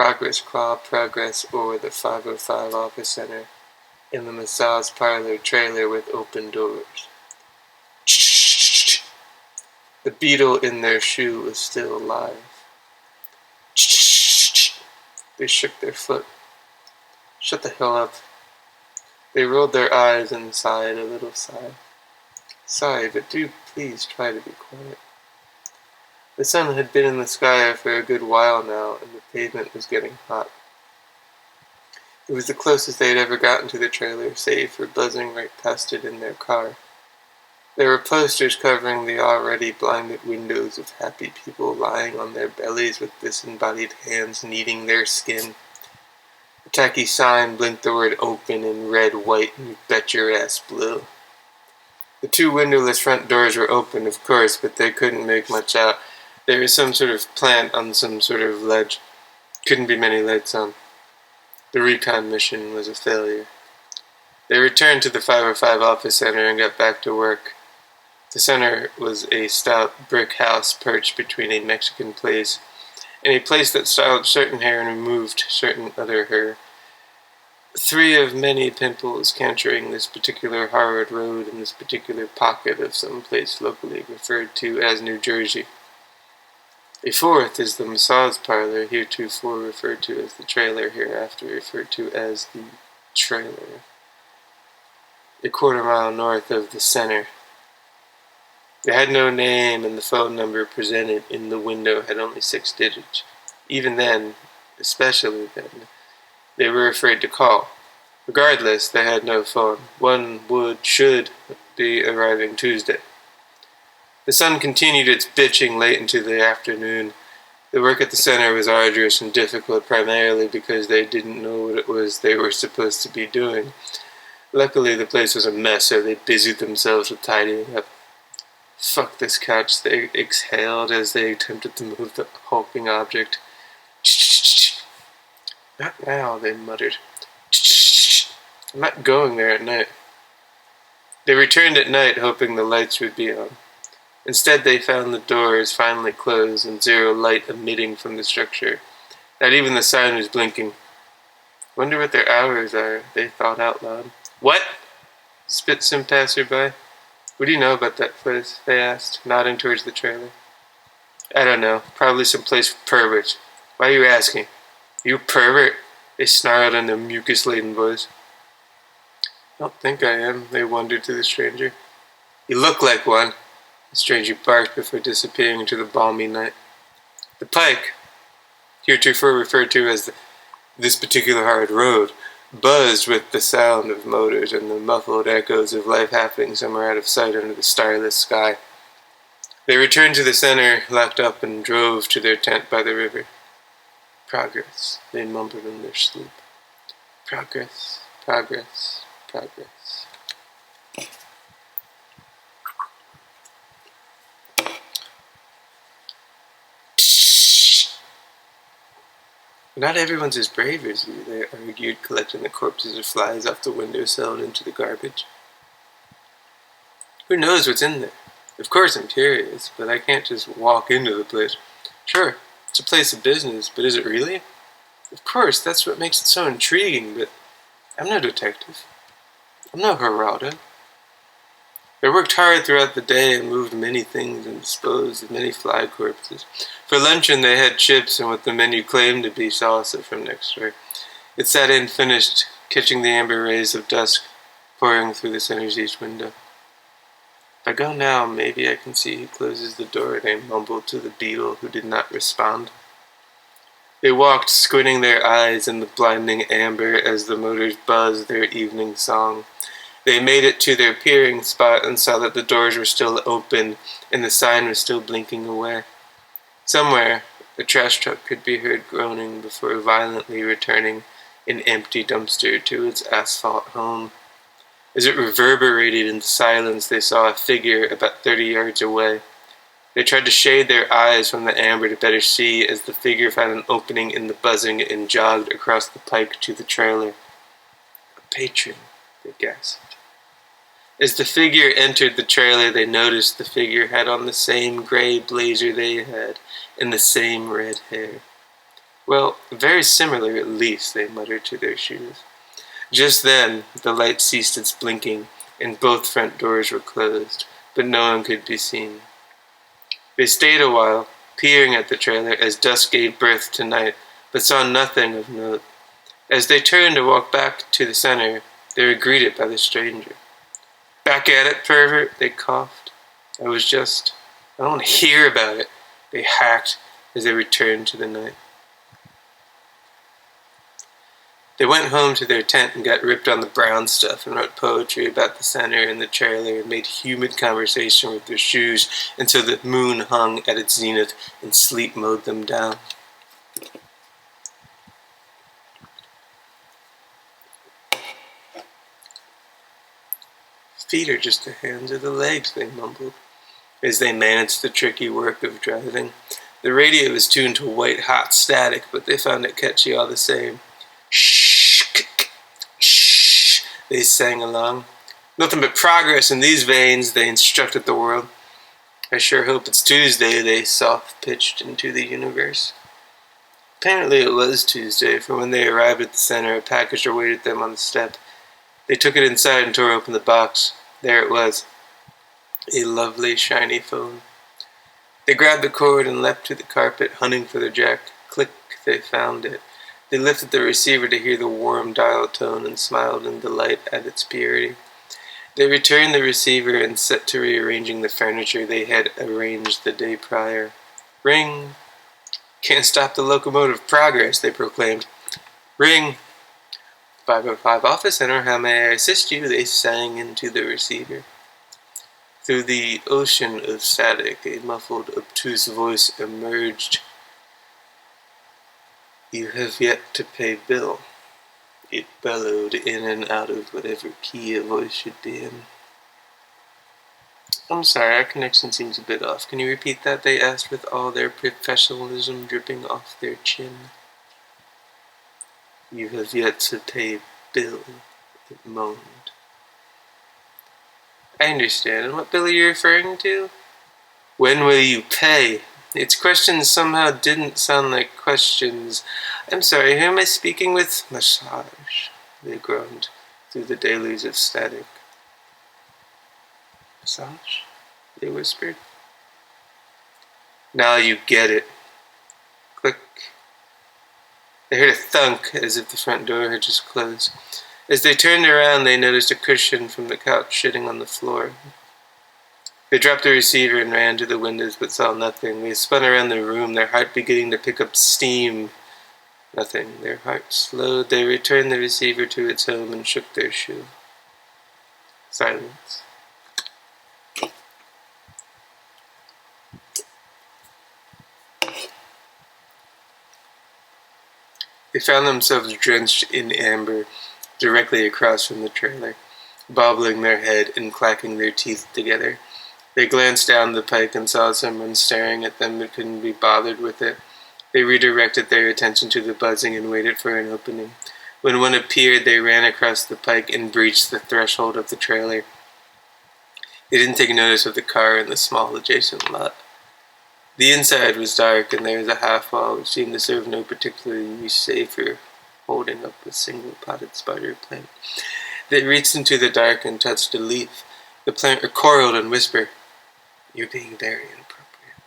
Progress Claw progress over the 505 Office Center in the massage parlor trailer with open doors. The beetle in their shoe was still alive. They shook their foot. Shut the hell up. They rolled their eyes and sighed a little sigh. Sorry, but do please try to be quiet. The sun had been in the sky for a good while now, and the pavement was getting hot. It was the closest they had ever gotten to the trailer, save for buzzing right past it in their car. There were posters covering the already blinded windows of happy people lying on their bellies with disembodied hands kneading their skin. A tacky sign blinked the word open in red, white, and bet your ass blue. The two windowless front doors were open, of course, but they couldn't make much out. There was some sort of plant on some sort of ledge. Couldn't be many lights on. The recon mission was a failure. They returned to the 505 Office Center and got back to work. The center was a stout brick house perched between a Mexican place and a place that styled certain hair and removed certain other hair. 3 of many pimples cantering this particular hard road in this particular pocket of some place locally referred to as New Jersey. A 4th is the massage parlor, heretofore referred to as the trailer, hereafter referred to as the trailer. A quarter-mile north of the center. It had no name, and the phone number presented in the window had only 6 digits. Even then, especially then, they were afraid to call. Regardless, they had no phone. One should be arriving Tuesday. The sun continued its bitching late into the afternoon. The work at the center was arduous and difficult, primarily because they didn't know what it was they were supposed to be doing. Luckily, the place was a mess, so they busied themselves with tidying up. Fuck this couch, they exhaled as they attempted to move the hulking object. Not now, they muttered. I'm not going there at night. They returned at night, hoping the lights would be on. Instead, they found the doors finally closed and zero light emitting from the structure. Not even the sign was blinking. Wonder what their hours are, they thought out loud. What? Spit some passerby. What do you know about that place? They asked, nodding towards the trailer. I don't know. Probably some place for perverts. Why are you asking? You pervert? They snarled in their mucus-laden voice. I don't think I am, they wondered to the stranger. You look like one, the stranger barked before disappearing into the balmy night. The pike, heretofore referred to as this particular hard road, buzzed with the sound of motors and the muffled echoes of life happening somewhere out of sight under the starless sky. They returned to the center, locked up, and drove to their tent by the river. Progress, they mumbled in their sleep. Progress, progress, progress. Not everyone's as brave as you, they argued, collecting the corpses of flies off the windowsill and into the garbage. Who knows what's in there? Of course I'm curious, but I can't just walk into the place. Sure, it's a place of business, but is it really? Of course, that's what makes it so intriguing, but I'm no detective. I'm no Geraldo. They worked hard throughout the day and moved many things and disposed of many fly corpses. For luncheon they had chips and what the menu claimed to be salsa from next door. It sat in finished, catching the amber rays of dusk pouring through the center's east window. If I go now, maybe I can see who closes the door, they mumbled to the beetle, who did not respond. They walked, squinting their eyes in the blinding amber as the motors buzzed their evening song. They made it to their peering spot and saw that the doors were still open and the sign was still blinking away. Somewhere, a trash truck could be heard groaning before violently returning an empty dumpster to its asphalt home. As it reverberated in the silence, they saw a figure about 30 yards away. They tried to shade their eyes from the amber to better see as the figure found an opening in the buzzing and jogged across the pike to the trailer. A patron, they gasped. As the figure entered the trailer, they noticed the figure had on the same gray blazer they had and the same red hair. Well, very similar at least, they muttered to their shoes. Just then, the light ceased its blinking, and both front doors were closed, but no one could be seen. They stayed a while, peering at the trailer as dusk gave birth to night, but saw nothing of note. As they turned to walk back to the center, they were greeted by the stranger. "Back at it, pervert," they coughed. I don't want to hear about it," they hacked as they returned to the night. They went home to their tent and got ripped on the brown stuff and wrote poetry about the center and the trailer and made humid conversation with their shoes until the moon hung at its zenith and sleep mowed them down. "Feet are just the hands or the legs," they mumbled, as they managed the tricky work of driving. The radio was tuned to white-hot static, but they found it catchy all the same. "Shh, shh," they sang along. "Nothing but progress in these veins," they instructed the world. "I sure hope it's Tuesday," they soft-pitched into the universe. Apparently it was Tuesday, for when they arrived at the center, a package awaited them on the step. They took it inside and tore open the box. There it was, a lovely, shiny phone. They grabbed the cord and leapt to the carpet, hunting for the jack. Click, they found it. They lifted the receiver to hear the warm dial tone and smiled in delight at its purity. They returned the receiver and set to rearranging the furniture they had arranged the day prior. "Ring! Can't stop the locomotive progress," they proclaimed. "Ring! 505 Office Center, how may I assist you?" they sang into the receiver. Through the ocean of static, a muffled, obtuse voice emerged. "You have yet to pay bill." It bellowed in and out of whatever key a voice should be in. "I'm sorry, our connection seems a bit off. Can you repeat that?" they asked with all their professionalism dripping off their chin. "You have yet to pay bill," it moaned. "I understand. And what bill are you referring to?" "When will you pay?" Its questions somehow didn't sound like questions. "I'm sorry, who am I speaking with?" "Massage," they groaned through the deluge of static. "Massage?" they whispered. "Now you get it." Click. They heard a thunk as if the front door had just closed. As they turned around, they noticed a cushion from the couch sitting on the floor. They dropped the receiver and ran to the windows but saw nothing. They spun around the room, their heart beginning to pick up steam. Nothing. Their hearts slowed. They returned the receiver to its home and shook their shoe. Silence. They found themselves drenched in amber directly across from the trailer, bobbling their head and clacking their teeth together. They glanced down the pike and saw someone staring at them but couldn't be bothered with it. They redirected their attention to the buzzing and waited for an opening. When one appeared, they ran across the pike and breached the threshold of the trailer. They didn't take notice of the car in the small adjacent lot. The inside was dark, and there was a half wall which seemed to serve no particular use save for holding up a single potted spider plant. They reached into the dark and touched a leaf. The plant recoiled and whispered, "You're being very inappropriate."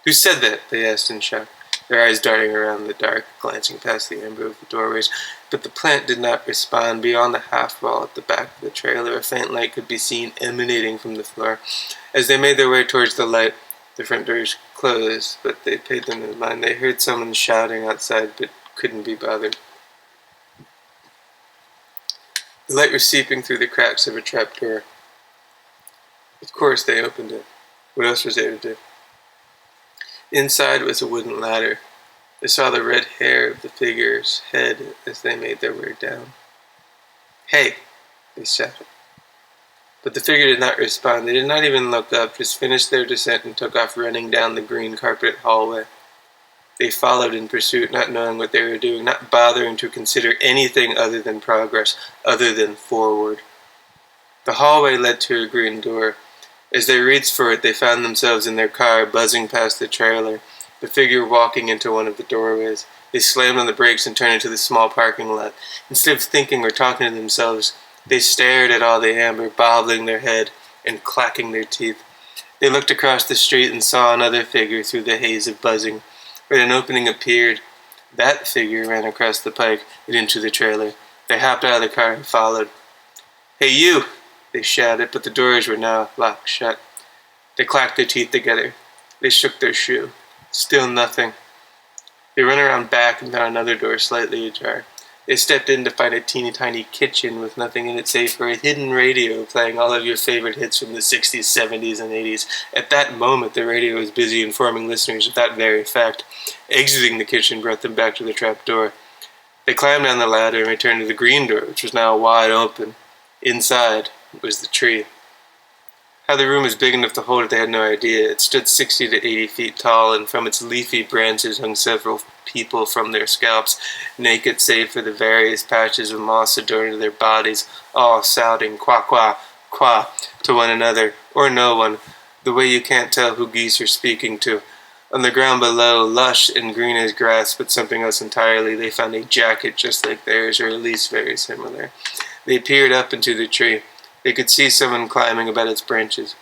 "Who said that?" they asked in shock, their eyes darting around the dark, glancing past the amber of the doorways. But the plant did not respond. Beyond the half wall at the back of the trailer, a faint light could be seen emanating from the floor. As they made their way towards the light, the front doors closed, but they paid them no mind. They heard someone shouting outside, but couldn't be bothered. The light was seeping through the cracks of a trap door. Of course they opened it. What else was there to do? Inside was a wooden ladder. They saw the red hair of the figure's head as they made their way down. "Hey!" they shouted. But the figure did not respond. They did not even look up, just finished their descent and took off running down the green carpeted hallway. They followed in pursuit, not knowing what they were doing, not bothering to consider anything other than progress, other than forward. The hallway led to a green door. As they reached for it, they found themselves in their car, buzzing past the trailer. the figure walking into one of the doorways. They slammed on the brakes and turned into the small parking lot. Instead of thinking or talking to themselves, they stared at all the amber, bobbling their head and clacking their teeth. They looked across the street and saw another figure through the haze of buzzing. When an opening appeared, that figure ran across the pike and into the trailer. They hopped out of the car and followed. "Hey, you!" they shouted, but the doors were now locked shut. They clacked their teeth together. They shook their shoe. Still nothing. They ran around back and found another door slightly ajar. They stepped in to find a teeny tiny kitchen with nothing in it save for a hidden radio playing all of your favorite hits from the 60s, 70s, and 80s. At that moment, the radio was busy informing listeners of that very fact. Exiting the kitchen brought them back to the trap door. They climbed down the ladder and returned to the green door, which was now wide open. Inside was the tree. How the room was big enough to hold it, they had no idea. It stood 60 to 80 feet tall, and from its leafy branches hung several people from their scalps, naked save for the various patches of moss adorning their bodies, all shouting "Qua, qua, qua" to one another, or no one, the way you can't tell who geese are speaking to. On the ground below, lush and green as grass, but something else entirely, they found a jacket just like theirs, or at least very similar. They peered up into the tree. They could see someone climbing about its branches.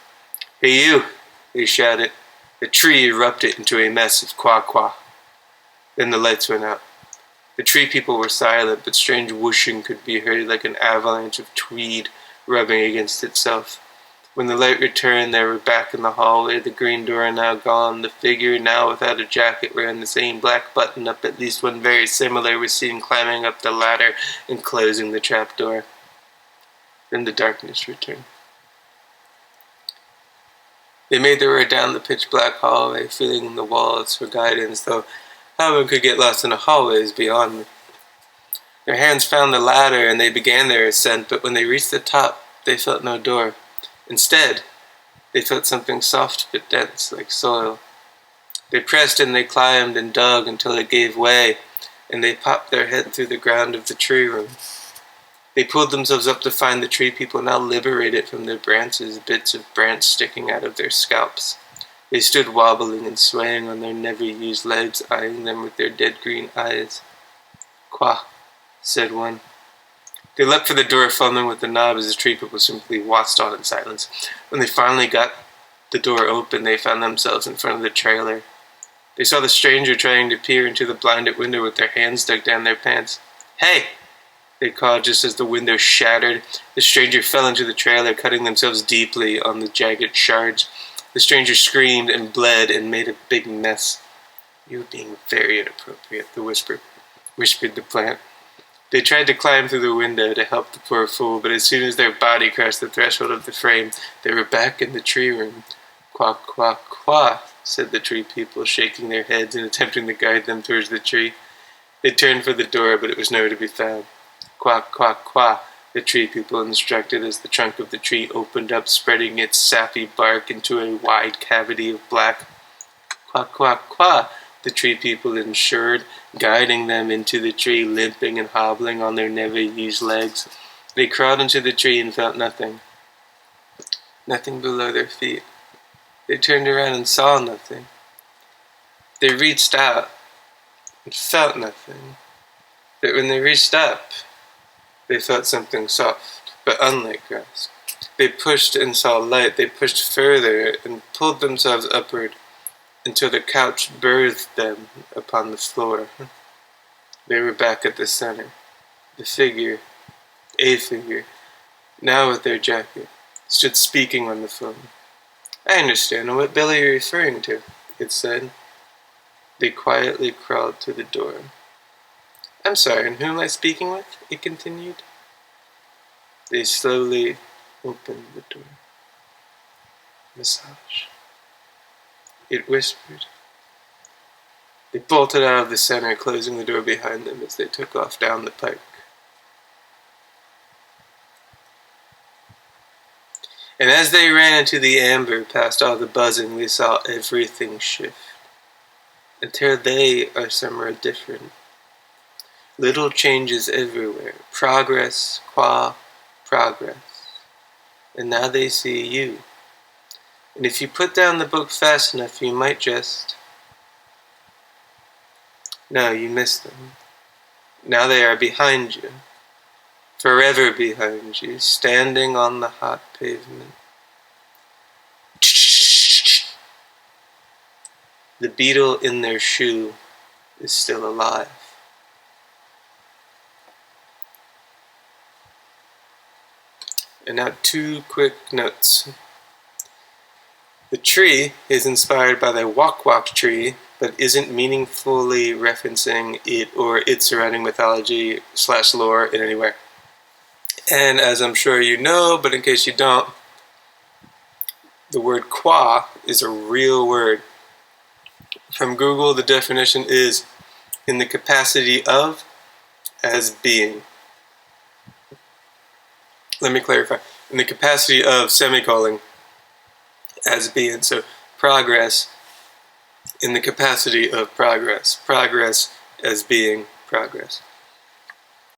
"Hey, you!" they shouted. The tree erupted into a mess of qua-qua. Then the lights went out. The tree people were silent, but strange whooshing could be heard like an avalanche of tweed rubbing against itself. When the light returned, they were back in the hallway, the green door now gone. The figure, now without a jacket, wearing the same black button up at least one very similar, was seen climbing up the ladder and closing the trap door. Then the darkness returned. They made their way down the pitch-black hallway, feeling the walls for guidance, though how one could get lost in a hallway is beyond me. Their hands found the ladder, and they began their ascent, but when they reached the top, they felt no door. Instead, they felt something soft but dense, like soil. They pressed and they climbed and dug until it gave way, and they popped their head through the ground of the tree room. They pulled themselves up to find the tree people now liberated from their branches, bits of branch sticking out of their scalps. They stood wobbling and swaying on their never-used legs, eyeing them with their dead green eyes. "Qua," said one. They leapt for the door, fumbling with the knob as the tree people simply watched on in silence. When they finally got the door open, they found themselves in front of the trailer. They saw the stranger trying to peer into the blinded window with their hands dug down their pants. "Hey!" they called just as the window shattered. The stranger fell into the trailer, cutting themselves deeply on the jagged shards. The stranger screamed and bled and made a big mess. "You're being very inappropriate," whispered the plant. They tried to climb through the window to help the poor fool, but as soon as their body crossed the threshold of the frame, they were back in the tree room. "Qua, qua, qua," said the tree people, shaking their heads and attempting to guide them towards the tree. They turned for the door, but it was nowhere to be found. "Qua, qua, qua," the tree people instructed as the trunk of the tree opened up, spreading its sappy bark into a wide cavity of black. "Qua, qua, qua," the tree people ensured, guiding them into the tree, limping and hobbling on their never-used legs. They crawled into the tree and felt nothing. Nothing below their feet. They turned around and saw nothing. They reached out and felt nothing. But when they reached up, they felt something soft, but unlike grass. They pushed and saw light. They pushed further and pulled themselves upward until the couch birthed them upon the floor. They were back at the center. The figure, a figure, now with their jacket, stood speaking on the phone. "I understand what bill are you referring to," it said. They quietly crawled to the door. "I'm sorry, and who am I speaking with?" it continued. They slowly opened the door. "Massage," it whispered. They bolted out of the center, closing the door behind them as they took off down the pike. And as they ran into the amber, past all the buzzing, they saw everything shift. Until they are somewhere different. Little changes everywhere. Progress, qua, progress. And now they see you. And if you put down the book fast enough, you might just No, you missed them. Now they are behind you. Forever behind you, standing on the hot pavement. The beetle in their shoe is still alive. And now 2 quick notes. The tree is inspired by the wak-wak tree, but isn't meaningfully referencing it or its surrounding mythology / lore in any way. And as I'm sure you know, but in case you don't, the word qua is a real word. From Google, the definition is in the capacity of, as being. Let me clarify. In the capacity of, semicolon, as being. So progress in the capacity of progress. Progress as being progress.